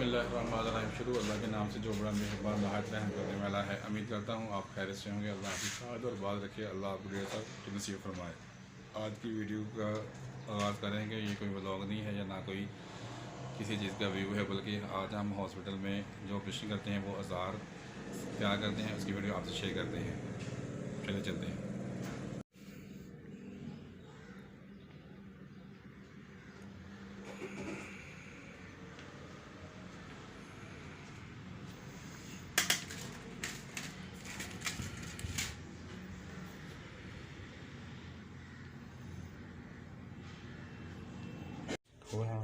बिस्मिल्लाहिर्रहमानिर्रहीम। शुरू अल्लाह के नाम से जो बड़ा मेहरबान नहायत रहम करने वाला है। उम्मीद करता हूँ आप खैरियत से होंगे। अल्लाह की शाद और बात रखिए, अल्लाह आपको ढेर सारी नसीब फरमाए। आज की वीडियो का आगाज़ करेंगे। ये कोई व्लॉग नहीं है या ना कोई किसी चीज़ का व्यू है, बल्कि आज हम हॉस्पिटल में जो ऑपरेशन करते हैं वो औजार तैयार करते हैं, उसकी वीडियो आपसे शेयर करते हैं। चले चलते हैं। हाँ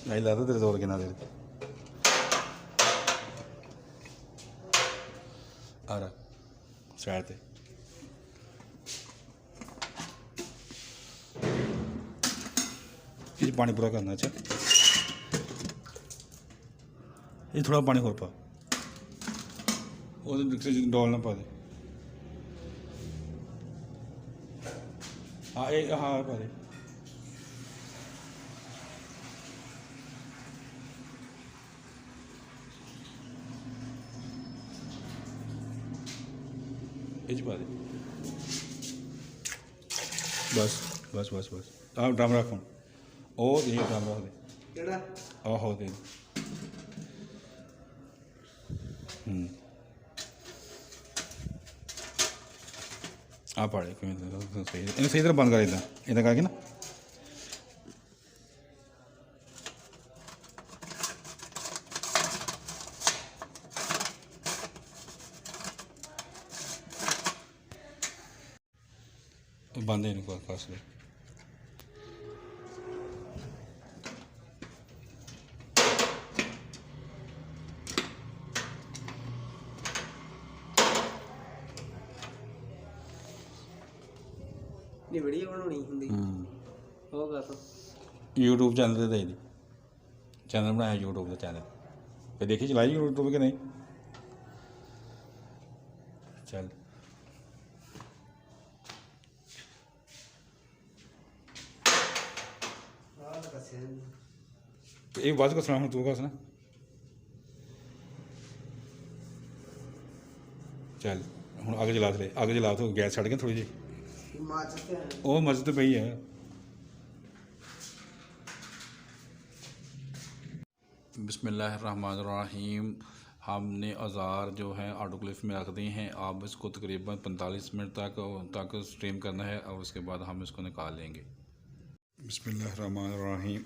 नहीं लाता तेरे जोर के ना तेरे आ रहा साइड पे ये पानी पूरा करना। अच्छा ये थोड़ा पानी और पा वो डोल ना पा दे। हाँ एक हाँ पा दे। पा दे बस बस बस बस आप ड्रम रखो और ये ड्रम रख दे आहो दे आ पाड़े सही सही तरह बंद कर इधर करके ना। बंद है इनको खास कर वीडियो बनानी हिंदी होगा तो यूट्यूब चैनल दे दी चैनल बनाया यूट्यूब का चैनल फिर देखी चलाई यूट्यूब के नहीं चल एक बात को सुना तू का सुना चल हूँ आगे चला थे आगे चला तो गैस छड़ के थोड़ी जी वो मस्जिद पे ही है। बिस्मिल्लाहिर्रहमानिर्रहीम। हमने औजार जो है ऑटोक्लेव में रख दिए हैं। आप इसको तकरीबन 45 मिनट तक स्टीम करना है और उसके बाद हम इसको निकाल लेंगे। बिस्मिल्लाहिर्रहमानिर्रहीम।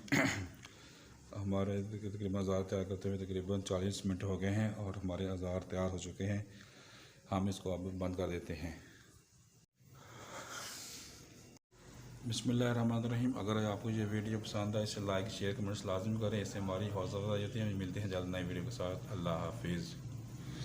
हमारे तकरीबन औजार तैयार करते हुए तकरीबन 40 मिनट हो गए हैं और हमारे औजार तैयार हो चुके हैं। हम इसको अब बंद कर देते हैं। बिस्मिल्लाहिर्रहमानिर्रहीम। अगर आपको ये वीडियो पसंद आए इसे लाइक शेयर कमेंट्स लाजमी करें। इससे हमारी हौसला अफजाई होती है। मिलते हैं जल्द नई वीडियो के साथ। अल्लाह हाफिज़।